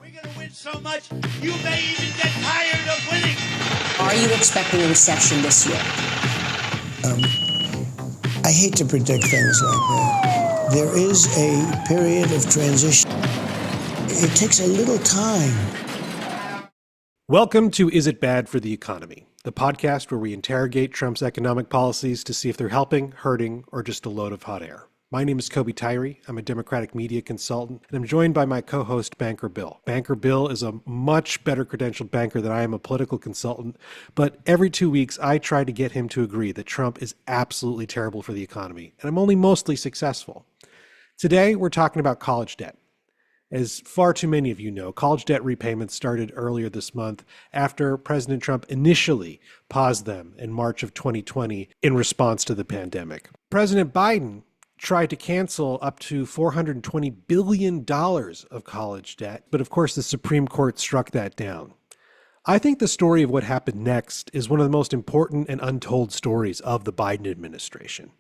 We're going to win so much, you may even get tired of winning. Are you expecting a recession this year? I hate to predict things like that. There is a period of transition. It takes a little time. Welcome to Is It Bad for the Economy, the podcast where we interrogate Trump's economic policies to see if they're helping, hurting, or just a load of hot air. My name is Kobi Tirey. I'm a Democratic media consultant, and I'm joined by my co-host, Banker Bill. Banker Bill is a much better credentialed banker than I am a political consultant, but every 2 weeks I try to get him to agree that Trump is absolutely terrible for the economy, and I'm only mostly successful. Today, we're talking about college debt. As far too many of you know, college debt repayments started earlier this month after President Trump initially paused them in March of 2020 in response to the pandemic. President Biden tried to cancel up to $420 billion of college debt, but of course the Supreme Court struck that down. I think the story of what happened next is one of the most important and untold stories of the Biden administration.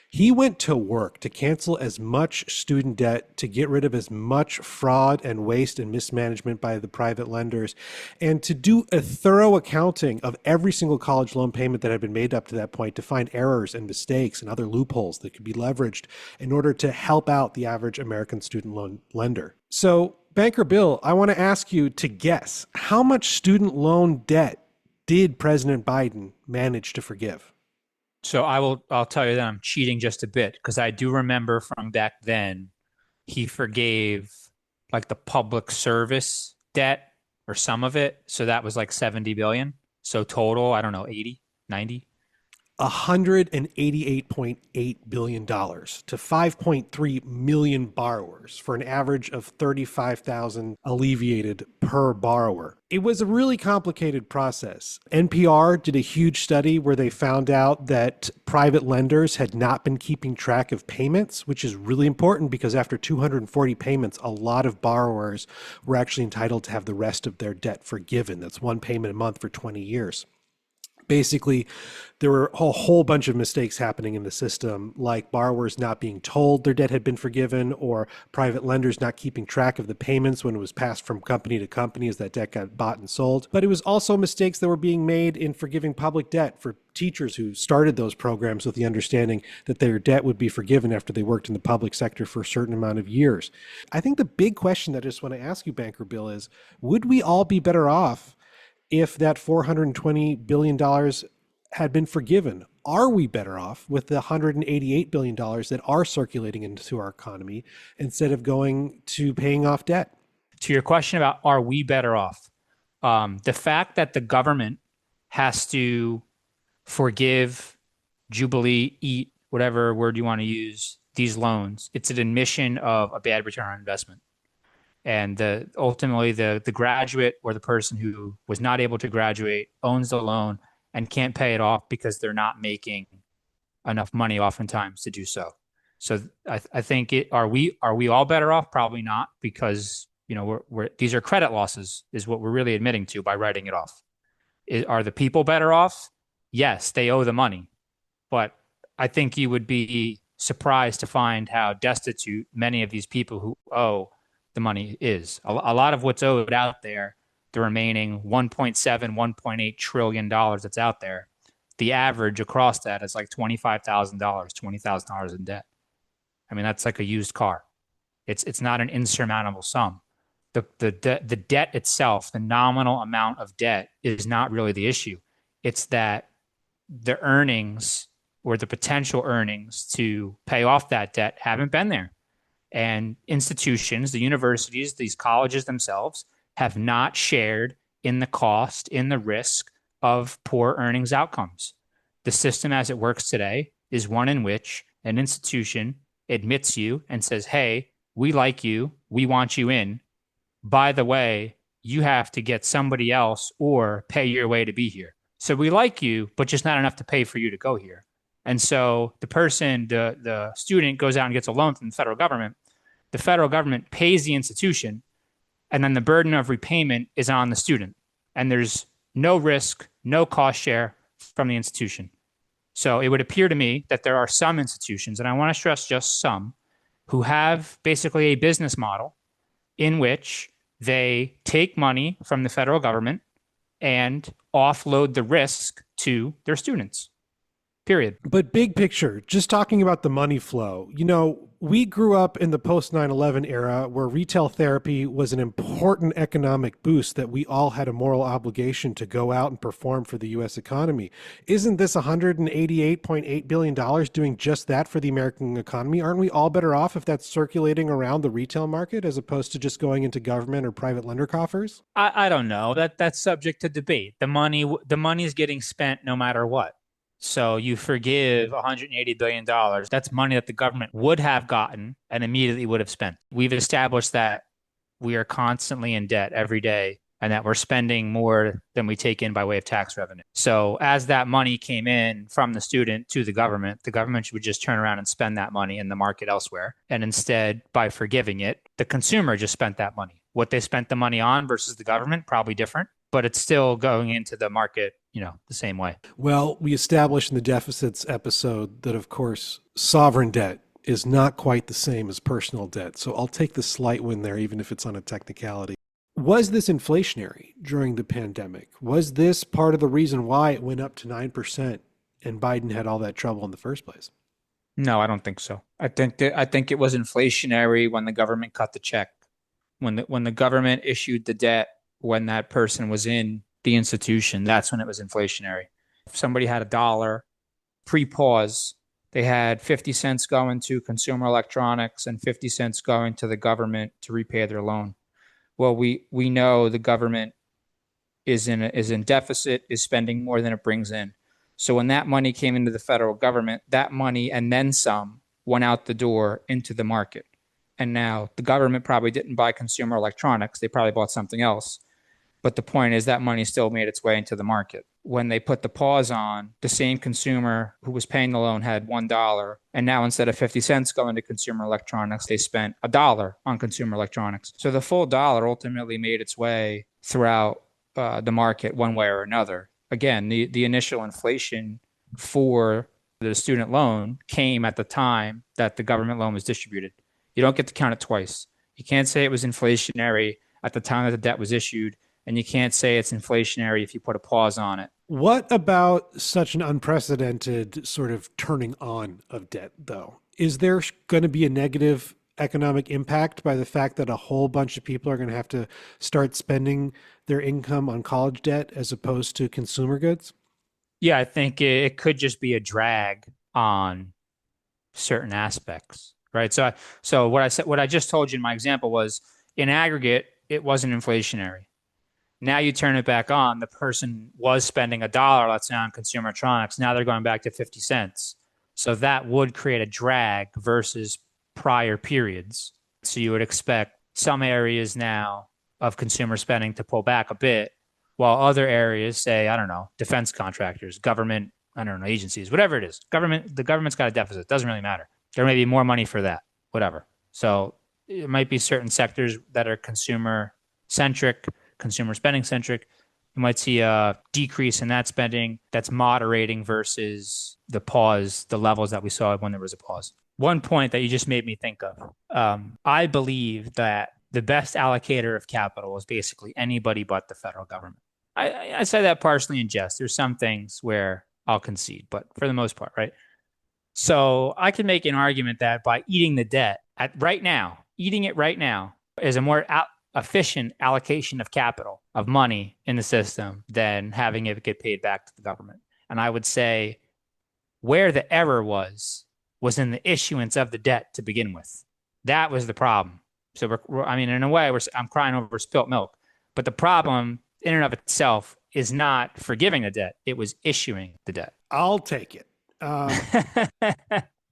He went to work to cancel as much student debt, to get rid of as much fraud and waste and mismanagement by the private lenders, and to do a thorough accounting of every single college loan payment that had been made up to that point to find errors and mistakes and other loopholes that could be leveraged in order to help out the average American student loan lender. So, Banker Bill, I want to ask you to guess, how much student loan debt did President Biden manage to forgive? So I'll tell you that I'm cheating just a bit, because I do remember from back then, he forgave like the public service debt or some of it. So that was like 70 billion. So total, I don't know, 80, 90. $188.8 billion to 5.3 million borrowers for an average of 35,000 alleviated per borrower. It was a really complicated process. NPR did a huge study where they found out that private lenders had not been keeping track of payments, which is really important because after 240 payments, a lot of borrowers were actually entitled to have the rest of their debt forgiven. That's one payment a month for 20 years. Basically, there were a whole bunch of mistakes happening in the system, like borrowers not being told their debt had been forgiven, or private lenders not keeping track of the payments when it was passed from company to company as that debt got bought and sold. But it was also mistakes that were being made in forgiving public debt for teachers who started those programs with the understanding that their debt would be forgiven after they worked in the public sector for a certain amount of years. I think the big question that I just want to ask you, Banker Bill, is would we all be better off if that $420 billion had been forgiven? Are we better off with the $188 billion that are circulating into our economy instead of going to paying off debt? To your question about are we better off? The fact that the government has to forgive, Jubilee, eat, whatever word you want to use, these loans, it's an admission of a bad return on investment. And ultimately, the graduate or the person who was not able to graduate owns the loan and can't pay it off because they're not making enough money oftentimes to do so. So I think are we all better off? Probably not, because we're these are credit losses is what we're really admitting to by writing it off. Are the people better off? Yes, they owe the money, but I think you would be surprised to find how destitute many of these people who owe the money is. A lot of what's owed out there, the remaining 1.7, $1.8 trillion that's out there, the average across that is like $25,000, $20,000 in debt. I mean, that's like a used car. It's not an insurmountable sum. The debt itself, the nominal amount of debt, is not really the issue. It's that the earnings or the potential earnings to pay off that debt haven't been there. And institutions, the universities, these colleges themselves have not shared in the cost, in the risk of poor earnings outcomes. The system as it works today is one in which an institution admits you and says, hey, we like you, we want you in. By the way, you have to get somebody else or pay your way to be here. So we like you, but just not enough to pay for you to go here. And so the person, the student goes out and gets a loan from the federal government. The federal government pays the institution, and then the burden of repayment is on the student. And there's no risk, no cost share from the institution. So it would appear to me that there are some institutions, and I want to stress just some, who have basically a business model in which They take money from the federal government and offload the risk to their students. Period. But big picture, just talking about the money flow, we grew up in the post 9/11 era where retail therapy was an important economic boost that we all had a moral obligation to go out and perform for the US economy. Isn't this $188.8 billion doing just that for the American economy? Aren't we all better off if that's circulating around the retail market as opposed to just going into government or private lender coffers? I don't know. That's subject to debate. The money is getting spent no matter what. So you forgive $180 billion. That's money that the government would have gotten and immediately would have spent. We've established that we are constantly in debt every day and that we're spending more than we take in by way of tax revenue. So as that money came in from the student to the government would just turn around and spend that money in the market elsewhere. And instead, by forgiving it, the consumer just spent that money. What they spent the money on versus the government, probably different, but it's still going into the market, the same way. Well, we established in the deficits episode that, of course, sovereign debt is not quite the same as personal debt. So I'll take the slight win there, even if it's on a technicality. Was this inflationary during the pandemic? Was this part of the reason why it went up to 9% and Biden had all that trouble in the first place? No, I don't think so. I think it was inflationary when the government cut the check, when the government issued the debt, when that person was in the institution, that's when it was inflationary. If somebody had $1 pre-pause, they had 50 cents going to consumer electronics and 50 cents going to the government to repay their loan. Well, we know the government is in deficit, is spending more than it brings in. So when that money came into the federal government, that money and then some went out the door into the market. And now the government probably didn't buy consumer electronics. They probably bought something else. But the point is that money still made its way into the market. When they put the pause on, the same consumer who was paying the loan had $1. And now instead of 50 cents going to consumer electronics, they spent $1 on consumer electronics. So the full dollar ultimately made its way throughout the market one way or another. Again, the initial inflation for the student loan came at the time that the government loan was distributed. You don't get to count it twice. You can't say it was inflationary at the time that the debt was issued, and you can't say it's inflationary if you put a pause on it. What about such an unprecedented sort of turning on of debt, though? Is there going to be a negative economic impact by the fact that a whole bunch of people are going to have to start spending their income on college debt as opposed to consumer goods? Yeah, I think it could just be a drag on certain aspects, right? So what I just told you in my example was, in aggregate, it wasn't inflationary. Now you turn it back on. The person was spending $1, let's say, on consumer electronics. Now they're going back to 50 cents. So that would create a drag versus prior periods. So you would expect some areas now of consumer spending to pull back a bit, while other areas, say, I don't know, defense contractors, government, I don't know, agencies, whatever it is, the government's got a deficit. It doesn't really matter. There may be more money for that, whatever. So it might be certain sectors that are consumer-centric, consumer spending centric. You might see a decrease in that spending that's moderating versus the levels that we saw when there was a pause. One point that you just made me think of, I believe that the best allocator of capital is basically anybody but the federal government. I say that partially in jest. There's some things where I'll concede, but for the most part, right? So I can make an argument that by eating the debt eating it right now is a more efficient allocation of capital, of money in the system, than having it get paid back to the government. And I would say where the error was in the issuance of the debt to begin with. That was the problem. So in a way, I'm crying over spilt milk. But the problem in and of itself is not forgiving the debt. It was issuing the debt. I'll take it.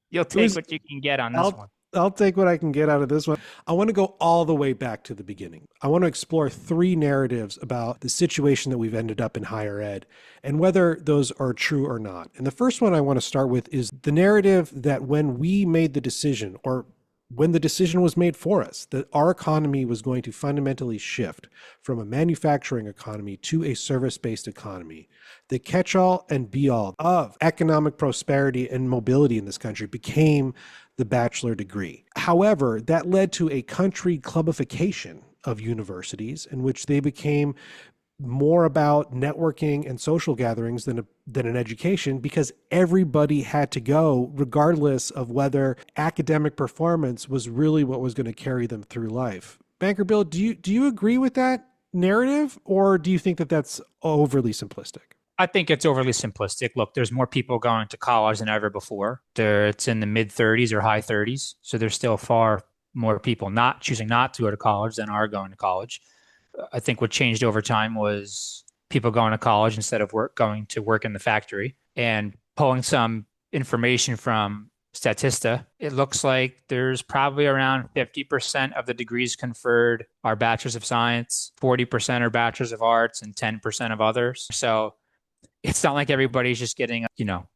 You'll take what you can get on this one. I'll take what I can get out of this one. I want to go all the way back to the beginning. I want to explore 3 narratives about the situation that we've ended up in higher ed and whether those are true or not. And the first one I want to start with is the narrative that when we made the decision, or when the decision was made for us, that our economy was going to fundamentally shift from a manufacturing economy to a service-based economy, the catch-all and be-all of economic prosperity and mobility in this country became the bachelor degree. However, that led to a country clubification of universities, in which they became more about networking and social gatherings than an education, because everybody had to go, regardless of whether academic performance was really what was going to carry them through life. Banker Bill, do you agree with that narrative, or do you think that that's overly simplistic? I think it's overly simplistic. Look, there's more people going to college than ever before. It's in the mid 30s or high 30s. So there's still far more people not choosing not to go to college than are going to college. I think what changed over time was people going to college instead of going to work in the factory. And pulling some information from Statista, it looks like there's probably around 50% of the degrees conferred are bachelors of science, 40% are bachelors of arts, and 10% of others. So it's not like everybody's just getting,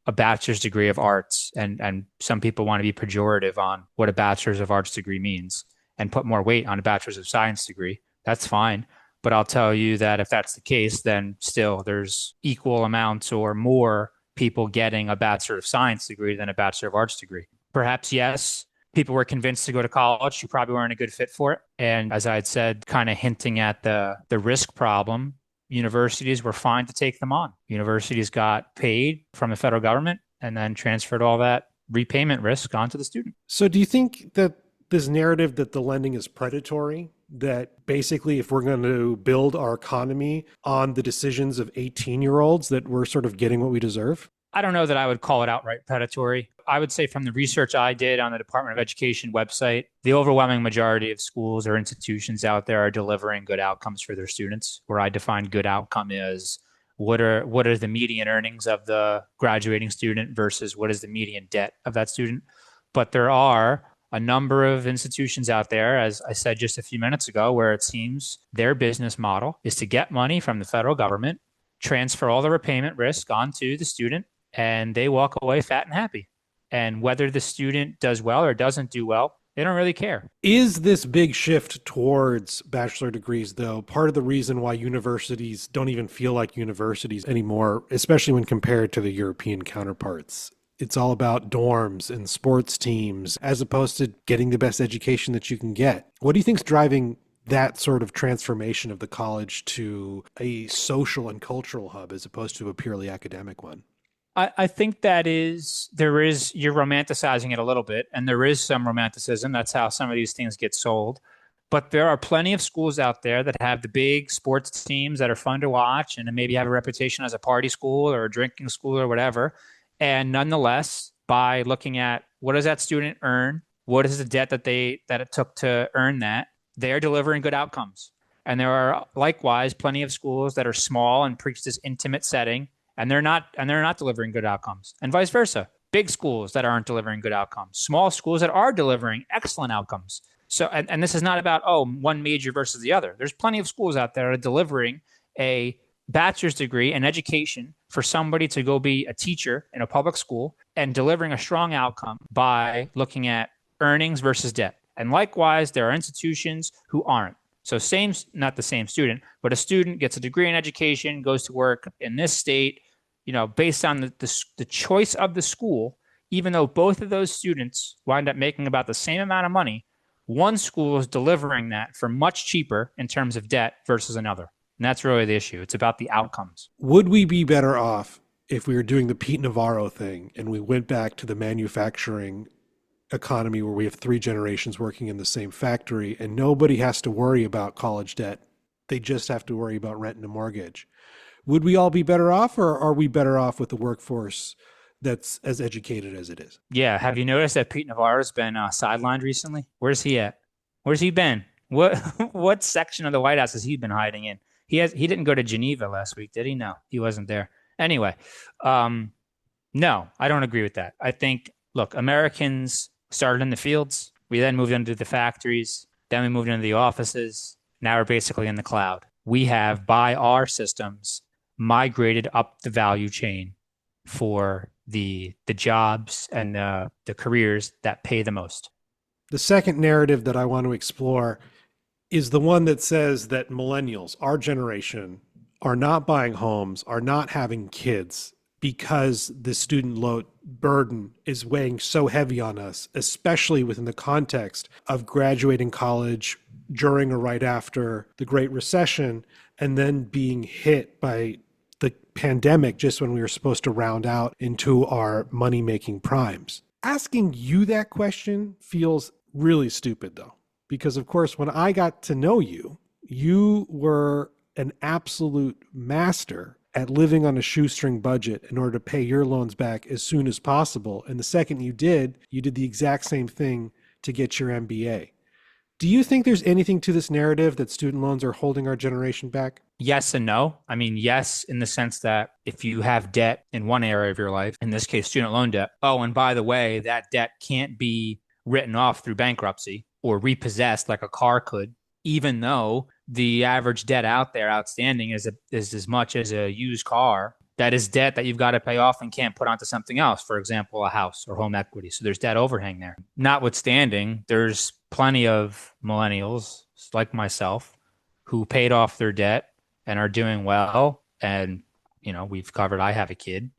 a bachelor's degree of arts. And some people want to be pejorative on what a bachelor's of arts degree means and put more weight on a bachelor's of science degree. That's fine. But I'll tell you that if that's the case, then still there's equal amounts or more people getting a Bachelor of Science degree than a Bachelor of Arts degree. Perhaps, yes, people were convinced to go to college who probably weren't a good fit for it. And as I had said, kind of hinting at the risk problem, universities were fine to take them on. Universities got paid from the federal government and then transferred all that repayment risk onto the student. So do you think that this narrative that the lending is predatory, that basically if we're going to build our economy on the decisions of 18-year-olds, that we're sort of getting what we deserve? I don't know that I would call it outright predatory. I would say from the research I did on the Department of Education website, the overwhelming majority of schools or institutions out there are delivering good outcomes for their students. Where I define good outcome is what are the median earnings of the graduating student versus what is the median debt of that student. But there are a number of institutions out there, as I said just a few minutes ago, where it seems their business model is to get money from the federal government, transfer all the repayment risk onto the student, and they walk away fat and happy. And whether the student does well or doesn't do well, they don't really care. Is this big shift towards bachelor degrees, though, part of the reason why universities don't even feel like universities anymore, especially when compared to the European counterparts? It's all about dorms and sports teams as opposed to getting the best education that you can get. What do you think is driving that sort of transformation of the college to a social and cultural hub as opposed to a purely academic one? I think you're romanticizing it a little bit, and there is some romanticism. That's how some of these things get sold. But there are plenty of schools out there that have the big sports teams that are fun to watch and maybe have a reputation as a party school or a drinking school or whatever. And nonetheless, by looking at what does that student earn, what is the debt that it took to earn that, they are delivering good outcomes. And there are likewise plenty of schools that are small and preach this intimate setting, and they're not delivering good outcomes. And vice versa. Big schools that aren't delivering good outcomes, small schools that are delivering excellent outcomes. So, and this is not about, one major versus the other. There's plenty of schools out there that are delivering a bachelor's degree in education for somebody to go be a teacher in a public school and delivering a strong outcome by looking at earnings versus debt. And likewise, there are institutions who aren't. So not the same student, but a student gets a degree in education, goes to work in this state, based on the choice of the school, even though both of those students wind up making about the same amount of money, one school is delivering that for much cheaper in terms of debt versus another. And that's really the issue. It's about the outcomes. Would we be better off if we were doing the Pete Navarro thing and we went back to the manufacturing economy where we have 3 generations working in the same factory and nobody has to worry about college debt? They just have to worry about rent and a mortgage. Would we all be better off, or are we better off with a workforce that's as educated as it is? Yeah. Have you noticed that Pete Navarro's been sidelined recently? Where's he at? Where's he been? What section of the White House has he been hiding in? He didn't go to Geneva last week, did he? No, he wasn't there. Anyway, no, I don't agree with that. I think, look, Americans started in the fields. We then moved into the factories. Then we moved into the offices. Now we're basically in the cloud. We have, by our systems, migrated up the value chain for the jobs and the careers that pay the most. The second narrative that I want to explore is the one that says that millennials, our generation, are not buying homes, are not having kids because the student loan burden is weighing so heavy on us, especially within the context of graduating college during or right after the Great Recession, and then being hit by the pandemic just when we were supposed to round out into our money-making primes. Asking you that question feels really stupid, though, because, of course, when I got to know you, you were an absolute master at living on a shoestring budget in order to pay your loans back as soon as possible. And the second you did the exact same thing to get your MBA. Do you think there's anything to this narrative that student loans are holding our generation back? Yes and no. I mean, yes, in the sense that if you have debt in one area of your life, in this case, student loan debt. Oh, and by the way, that debt can't be written off through bankruptcy or repossessed like a car could, even though the average debt out there outstanding is as much as a used car. That is debt that you've got to pay off and can't put onto something else, for example, a house or home equity. So there's debt overhang there. Notwithstanding, there's plenty of millennials like myself who paid off their debt and are doing well. And, you know, we've covered, I have a kid,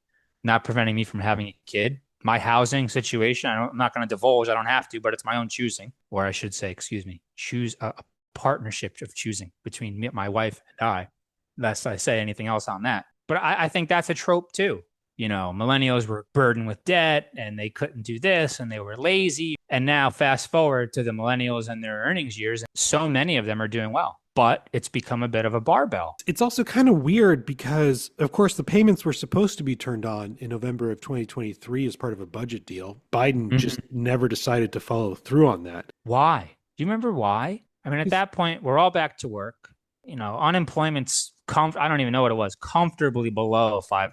not preventing me from having a kid. My housing situation, I'm not going to divulge, I don't have to, but it's my own choosing, or I should say, choose a partnership of choosing between me, my wife and I, lest I say anything else on that. But I think that's a trope too. You know, millennials were burdened with debt and they couldn't do this and they were lazy. And now fast forward to the millennials and their earnings years, so many of them are doing well. But it's become a bit of a barbell. It's also kind of weird because, of course, the payments were supposed to be turned on in November of 2023 as part of a budget deal. Biden just never decided to follow through on that. Why? Do you remember why? I mean, at that point, we're all back to work. You know, unemployment's, I don't even know what it was, comfortably below 5%.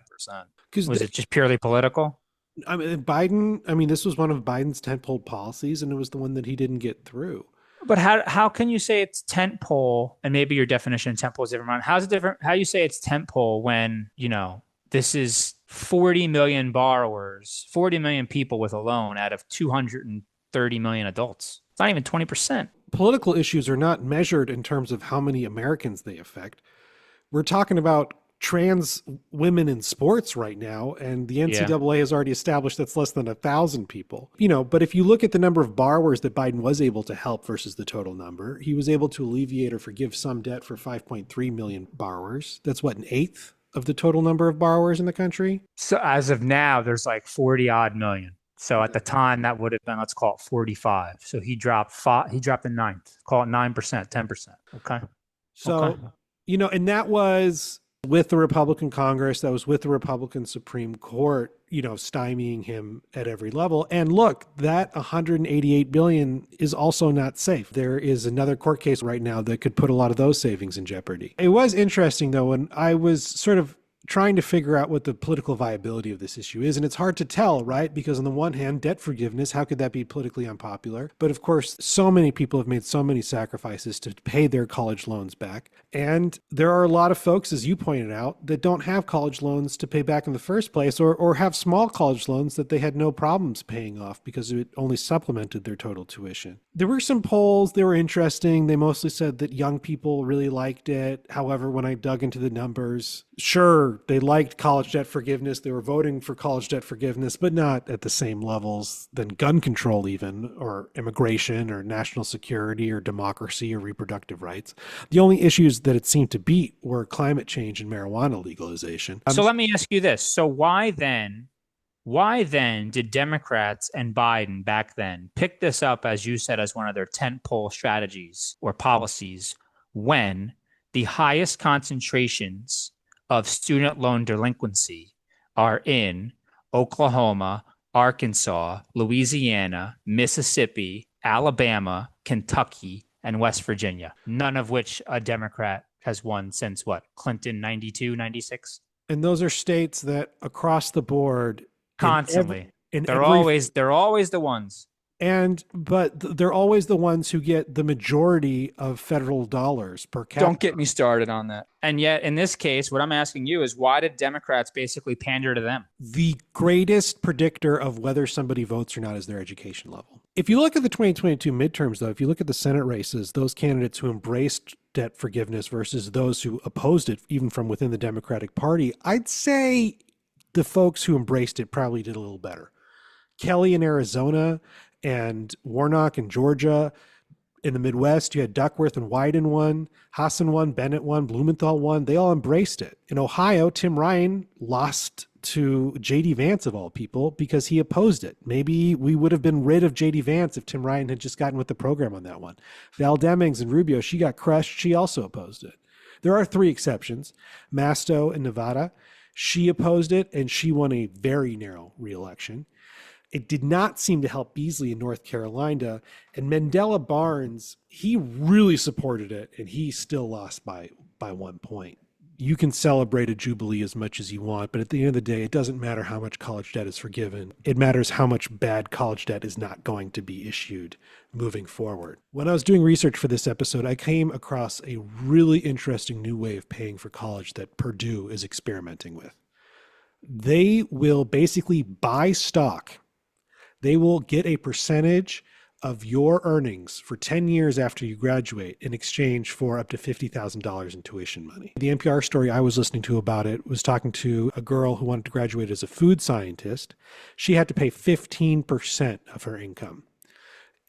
Was it just purely political? I mean, this was one of Biden's tentpole policies, and it was the one that he didn't get through. But how can you say it's tentpole, and maybe your definition of tentpole is different? How's it different? How you say it's tentpole when, you know, this is 40 million borrowers, 40 million people with a loan out of 230 million adults. It's not even 20%. Political issues are not measured in terms of how many Americans they affect. We're talking about trans women in sports right now, and the NCAA has already established that's less than 1,000 people. You know, but if you look at the number of borrowers that Biden was able to help versus the total number, he was able to alleviate or forgive some debt for 5.3 million borrowers. That's what, an eighth of the total number of borrowers in the country? So as of now, there's like 40 odd million. So at the time, that would have been, let's call it 45. So he dropped the ninth. Call it 9%, 10%. Okay. So, you know, and that was with the Republican Congress, that was with the Republican Supreme Court, you know, stymieing him at every level. And look, that 188 billion is also not safe. There is another court case right now that could put a lot of those savings in jeopardy. It was interesting, though, when I was sort of trying to figure out what the political viability of this issue is. And it's hard to tell, right? Because on the one hand, debt forgiveness, how could that be politically unpopular? But of course, so many people have made so many sacrifices to pay their college loans back. And there are a lot of folks, as you pointed out, that don't have college loans to pay back in the first place, or have small college loans that they had no problems paying off because it only supplemented their total tuition. There were some polls, they were interesting. They mostly said that young people really liked it. However, when I dug into the numbers, sure, they liked college debt forgiveness. They were voting for college debt forgiveness, but not at the same levels than gun control even, or immigration, or national security, or democracy, or reproductive rights. The only issues that it seemed to beat were climate change and marijuana legalization. So let me ask you this. So why then did Democrats and Biden back then pick this up, as you said, as one of their tentpole strategies or policies when the highest concentrations of student loan delinquency are in Oklahoma, Arkansas, Louisiana, Mississippi, Alabama, Kentucky, and West Virginia, none of which a Democrat has won since what, Clinton 92, 96? And those are states that across the board constantly, they're always the ones. But they're always the ones who get the majority of federal dollars per capita. Don't get me started on that. And yet, in this case, what I'm asking you is, why did Democrats basically pander to them? The greatest predictor of whether somebody votes or not is their education level. If you look at the 2022 midterms, though, if you look at the Senate races, those candidates who embraced debt forgiveness versus those who opposed it, even from within the Democratic Party, I'd say the folks who embraced it probably did a little better. Kelly in Arizona and Warnock in Georgia In the Midwest, you had Duckworth and Wyden won, Hassan won, Bennett won, Blumenthal won. They all embraced it. In Ohio, Tim Ryan lost to J.D. Vance, of all people, because he opposed it. Maybe we would have been rid of J.D. Vance if Tim Ryan had just gotten with the program on that one. Val Demings and Rubio, she got crushed. She also opposed it. There are 3 exceptions. Masto in Nevada, she opposed it, and she won a very narrow reelection. It did not seem to help Beasley in North Carolina. And Mandela Barnes, he really supported it, and he still lost by 1 point. You can celebrate a Jubilee as much as you want, but at the end of the day, it doesn't matter how much college debt is forgiven. It matters how much bad college debt is not going to be issued moving forward. When I was doing research for this episode, I came across a really interesting new way of paying for college that Purdue is experimenting with. They will basically buy stock. They will get a percentage of your earnings for 10 years after you graduate in exchange for up to $50,000 in tuition money. The NPR story I was listening to about it was talking to a girl who wanted to graduate as a food scientist. She had to pay 15% of her income.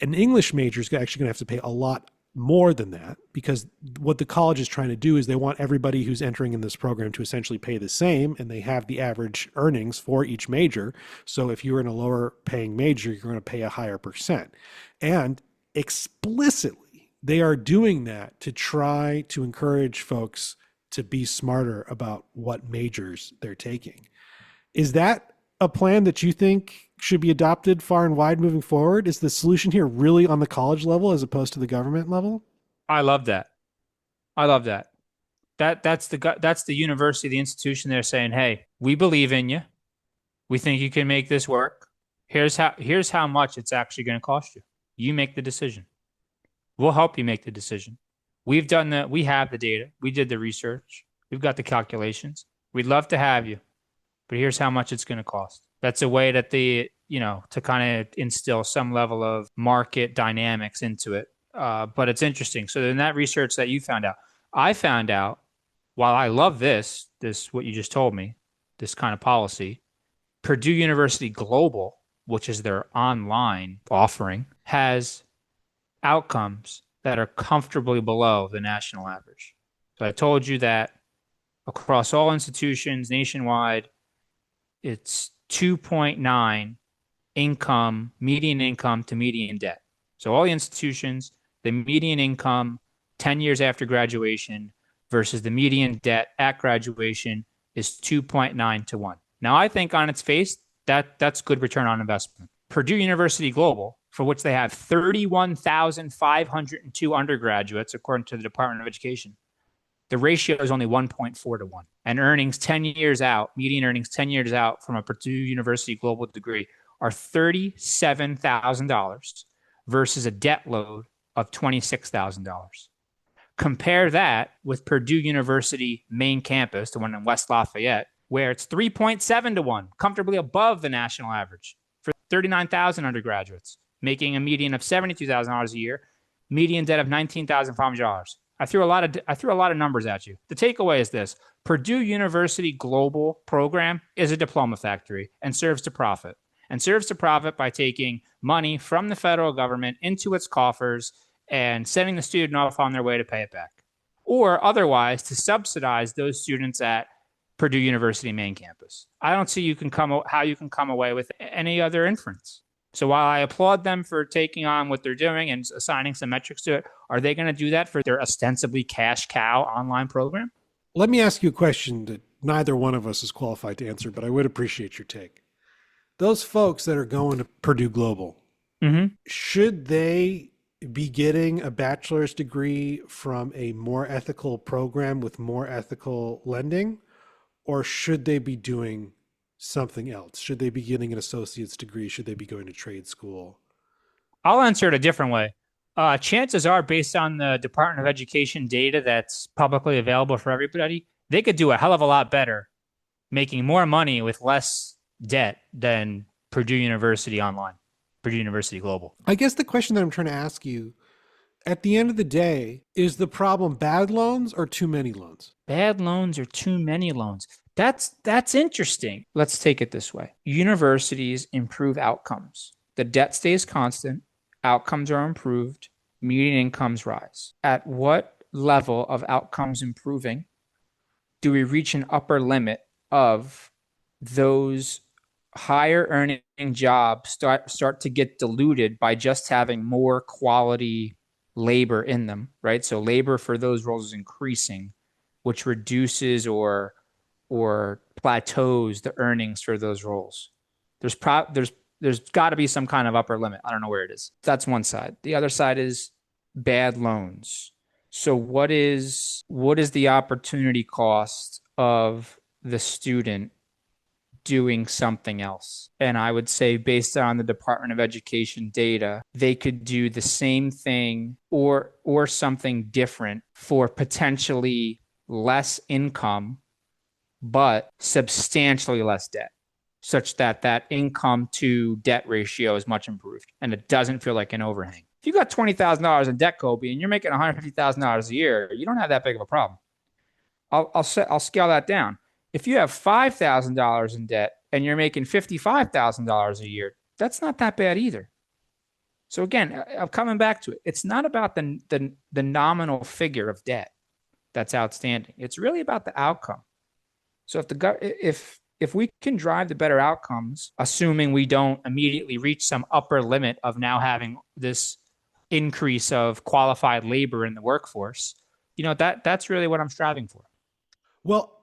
An English major is actually going to have to pay a lot more than that, because what the college is trying to do is they want everybody who's entering in this program to essentially pay the same, and they have the average earnings for each major. So if you're in a lower paying major, you're going to pay a higher percent. And explicitly, they are doing that to try to encourage folks to be smarter about what majors they're taking. Is that a plan that you think should be adopted far and wide moving forward? Is the solution here really on the college level as opposed to the government level? I love that. I love that. That's the university, the institution. They're saying, "Hey, we believe in you. We think you can make this work. Here's how much it's actually going to cost you. You make the decision. We'll help you make the decision. We have the data. We did the research. We've got the calculations. We'd love to have you, but here's how much it's going to cost." That's a way that to kind of instill some level of market dynamics into it. But it's interesting. So in that research that you found out, I found out, while I love this, what you just told me, this kind of policy, Purdue University Global, which is their online offering, has outcomes that are comfortably below the national average. So I told you that across all institutions nationwide, it's 2.9 median income to median debt. So all the institutions, the median income 10 years after graduation versus the median debt at graduation is 2.9 to 1. Now, I think on its face, that's good return on investment. Purdue University Global, for which they have 31,502 undergraduates, according to the Department of Education, the ratio is only 1.4 to 1. And earnings 10 years out, median earnings 10 years out from a Purdue University Global degree are $37,000 versus a debt load of $26,000. Compare that with Purdue University main campus, the one in West Lafayette, where it's 3.7 to 1, comfortably above the national average for 39,000 undergraduates, making a median of $72,000 a year, median debt of $19,500. I threw a lot of numbers at you. The takeaway is this: Purdue University Global program is a diploma factory and serves to profit. And serves to profit by taking money from the federal government into its coffers and sending the student off on their way to pay it back. Or otherwise to subsidize those students at Purdue University main campus. I don't see how you can come away with any other inference. So while I applaud them for taking on what they're doing and assigning some metrics to it, are they going to do that for their ostensibly cash cow online program? Let me ask you a question that neither one of us is qualified to answer, but I would appreciate your take. Those folks that are going to Purdue Global, should they be getting a bachelor's degree from a more ethical program with more ethical lending, or should they be doing something else? Should they be getting an associate's degree? Should they be going to trade school? I'll answer it a different way. Chances are, based on the Department of Education data that's publicly available for everybody, they could do a hell of a lot better making more money with less debt than Purdue University online, Purdue University Global. I guess the question that I'm trying to ask you, at the end of the day, is the problem bad loans or too many loans? Bad loans or too many loans? That's interesting. Let's take it this way. Universities improve outcomes. The debt stays constant. Outcomes are improved. median incomes rise. At what level of outcomes improving do we reach an upper limit of those higher earning jobs start to get diluted by just having more quality labor in them, right? So labor for those roles is increasing, which reduces or plateaus the earnings for those roles. There's got to be some kind of upper limit. I don't know where it is. That's one side. The other side is bad loans. So what is the opportunity cost of the student doing something else? And I would say, based on the Department of Education data, they could do the same thing or something different for potentially less income, but substantially less debt, such that that income to debt ratio is much improved and it doesn't feel like an overhang. If you got $20,000 in debt, Kobe, and you're making $150,000 a year, you don't have that big of a problem. I'll scale that down. If you have $5,000 in debt and you're making $55,000 a year, that's not that bad either. So again, I'm coming back to it. It's not about the nominal figure of debt that's outstanding. It's really about the outcome. So if we can drive the better outcomes, assuming we don't immediately reach some upper limit of now having this increase of qualified labor in the workforce, that's really what I'm striving for. Well,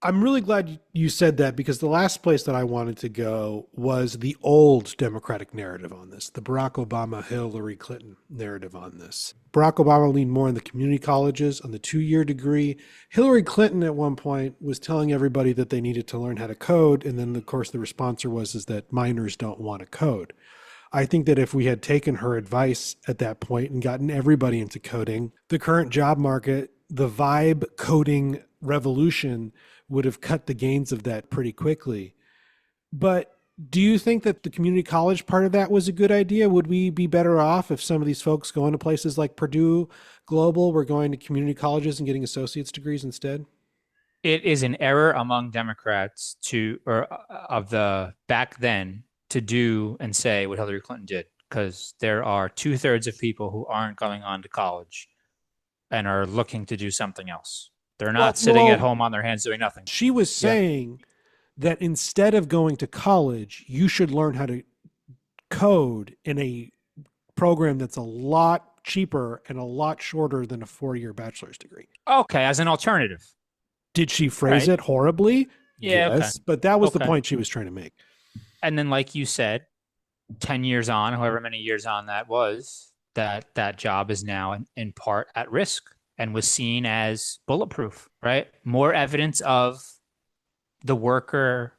I'm really glad you said that, because the last place that I wanted to go was the old Democratic narrative on this, the Barack Obama, Hillary Clinton narrative on this. Barack Obama leaned more on the community colleges, on the 2-year degree. Hillary Clinton at one point was telling everybody that they needed to learn how to code. And then, of course, the response is that minors don't want to code. I think that if we had taken her advice at that point and gotten everybody into coding, the current job market, the vibe coding revolution would have cut the gains of that pretty quickly. But do you think that the community college part of that was a good idea? Would we be better off if some of these folks going to places like Purdue Global were going to community colleges and getting associate's degrees instead? It is an error among Democrats of the back then to do and say what Hillary Clinton did, because there are 2/3 of people who aren't going on to college and are looking to do something else. They're not sitting at home on their hands doing nothing. She was saying that instead of going to college, you should learn how to code in a program that's a lot cheaper and a lot shorter than a 4-year bachelor's degree. Okay, as an alternative. Did she phrase it horribly? Yeah, yes, okay. But that was the point she was trying to make. And then, like you said, 10 years on, however many years on that was, that job is now in part at risk and was seen as bulletproof, right? More evidence of the worker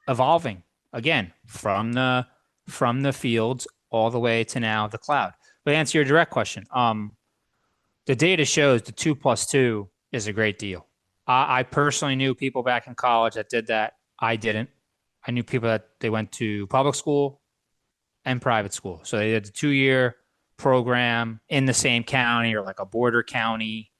evolving, again, from the fields all the way to now the cloud. But to answer your direct question, the data shows the 2+2 is a great deal. I personally knew people back in college that did that. I didn't. I knew people that they went to public school and private school. So they did the 2-year program in the same county or like a border county,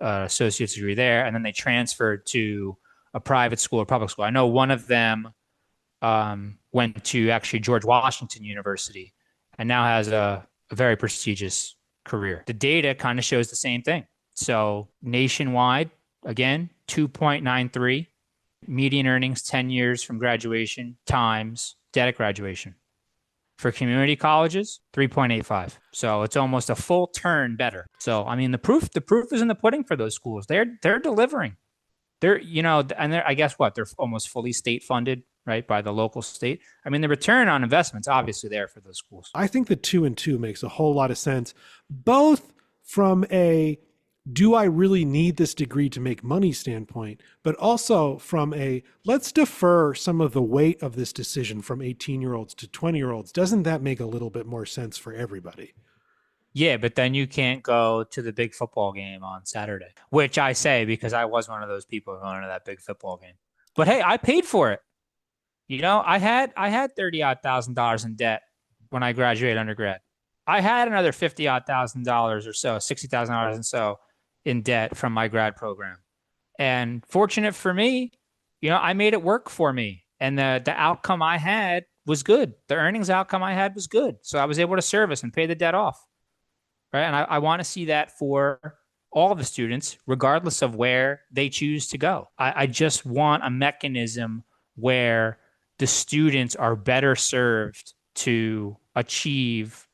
associate's degree there. And then they transferred to a private school or public school. I know one of them went to actually George Washington University and now has a very prestigious career. The data kind of shows the same thing. So nationwide, again, 2.93 median earnings 10 years from graduation times debt at graduation. For community colleges, 3.85. So it's almost a full turn better. So I mean, the proof is in the pudding for those schools. They're delivering. I guess what? They're almost fully state funded, right, by the local state. I mean, the return on investment's obviously there for those schools. I think the 2 and 2 makes a whole lot of sense, both from a do I really need this degree to make money standpoint, but also from a let's defer some of the weight of this decision from 18-year-olds to 20-year-olds. Doesn't that make a little bit more sense for everybody? Yeah, but then you can't go to the big football game on Saturday, which I say because I was one of those people going to that big football game. But hey, I paid for it. I had $30,000 in debt when I graduated undergrad. I had another $50,000 or so, $60,000 and so in debt from my grad program. And fortunate for me, I made it work for me. And the outcome I had was good. The earnings outcome I had was good. So I was able to service and pay the debt off. right? And I want to see that for all the students, regardless of where they choose to go. I just want a mechanism where the students are better served to achieve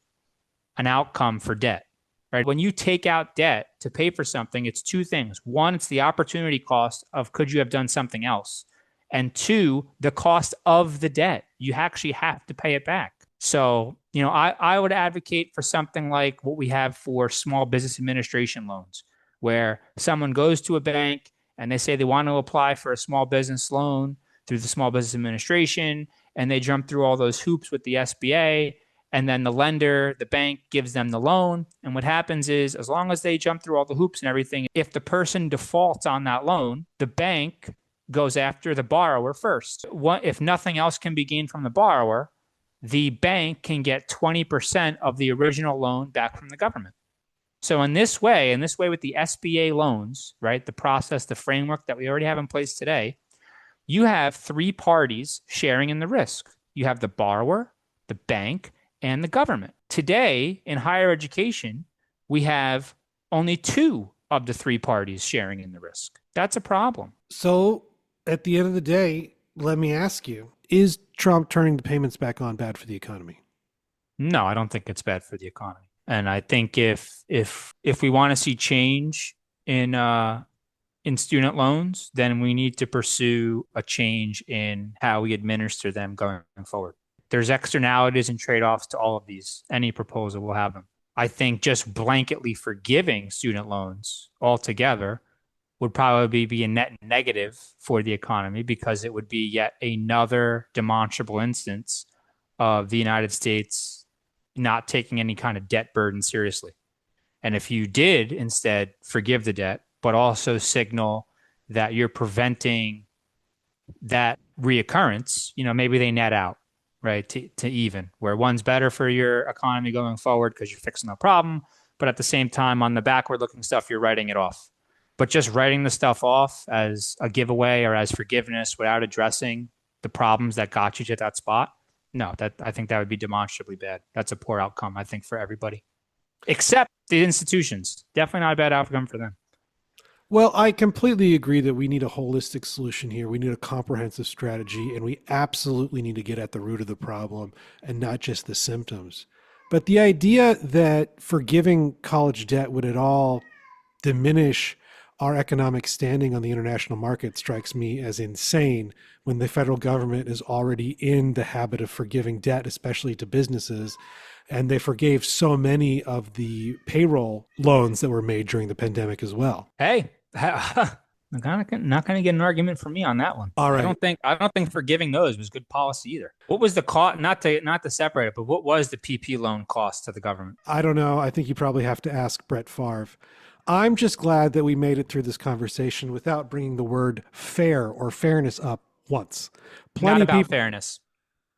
an outcome for debt, right? When you take out debt to pay for something, it's two things. One, it's the opportunity cost of could you have done something else? And two, the cost of the debt. You actually have to pay it back. So, I would advocate for something like what we have for small business administration loans, where someone goes to a bank and they say they want to apply for a small business loan through the Small Business Administration, and they jump through all those hoops with the SBA, and then the lender, the bank, gives them the loan. And what happens is, as long as they jump through all the hoops and everything, if the person defaults on that loan, the bank goes after the borrower first. If nothing else can be gained from the borrower, the bank can get 20% of the original loan back from the government. So in this way with the SBA loans, right, the process, the framework that we already have in place today, you have three parties sharing in the risk. You have the borrower, the bank, and the government. Today, in higher education, we have only two of the three parties sharing in the risk. That's a problem. So at the end of the day, let me ask you, is Trump turning the payments back on bad for the economy? No, I don't think it's bad for the economy. And I think if we want to see change in student loans, then we need to pursue a change in how we administer them going forward. There's externalities and trade-offs to all of these. Any proposal will have them. I think just blanketly forgiving student loans altogether would probably be a net negative for the economy, because it would be yet another demonstrable instance of the United States not taking any kind of debt burden seriously. And if you did instead forgive the debt, but also signal that you're preventing that reoccurrence, maybe they net out, right, to even, where one's better for your economy going forward because you're fixing the problem, but at the same time, on the backward-looking stuff, you're writing it off. But just writing the stuff off as a giveaway or as forgiveness without addressing the problems that got you to that spot, no, I think that would be demonstrably bad. That's a poor outcome, I think, for everybody, except the institutions. Definitely not a bad outcome for them. Well, I completely agree that we need a holistic solution here. We need a comprehensive strategy, and we absolutely need to get at the root of the problem and not just the symptoms. But the idea that forgiving college debt would at all diminish our economic standing on the international market strikes me as insane, when the federal government is already in the habit of forgiving debt, especially to businesses. And they forgave so many of the payroll loans that were made during the pandemic as well. Hey, I'm not going to get an argument from me on that one. All right. I don't think forgiving those was good policy either. What was the cost? Not to separate it, but what was the PP loan cost to the government? I don't know. I think you probably have to ask Brett Favre. I'm just glad that we made it through this conversation without bringing the word fair or fairness up once. Not about fairness.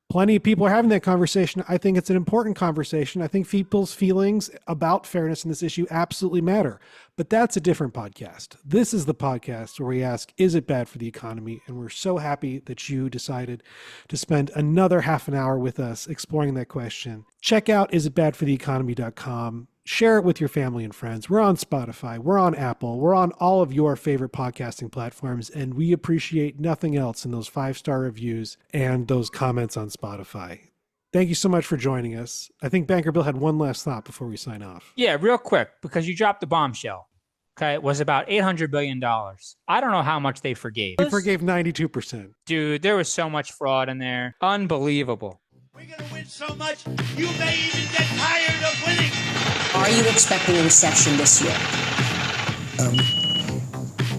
Plenty of people are having that conversation. I think it's an important conversation. I think people's feelings about fairness in this issue absolutely matter. But that's a different podcast. This is the podcast where we ask, is it bad for the economy? And we're so happy that you decided to spend another half an hour with us exploring that question. Check out isitbadfortheeconomy.com. Share it with your family and friends. We're on Spotify. We're on Apple. We're on all of your favorite podcasting platforms, and we appreciate nothing else in those 5-star reviews and those comments on Spotify. Thank you so much for joining us. I think Banker Bill had one last thought before we sign off. Yeah, real quick, because you dropped the bombshell. Okay, it was about $800 billion. I don't know how much they forgave. They forgave 92%. Dude, there was so much fraud in there. Unbelievable. We're going to win so much, you may even get tired of winning. Are you expecting a recession this year?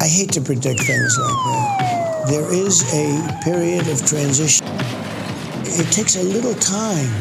I hate to predict things like that. There is a period of transition. It takes a little time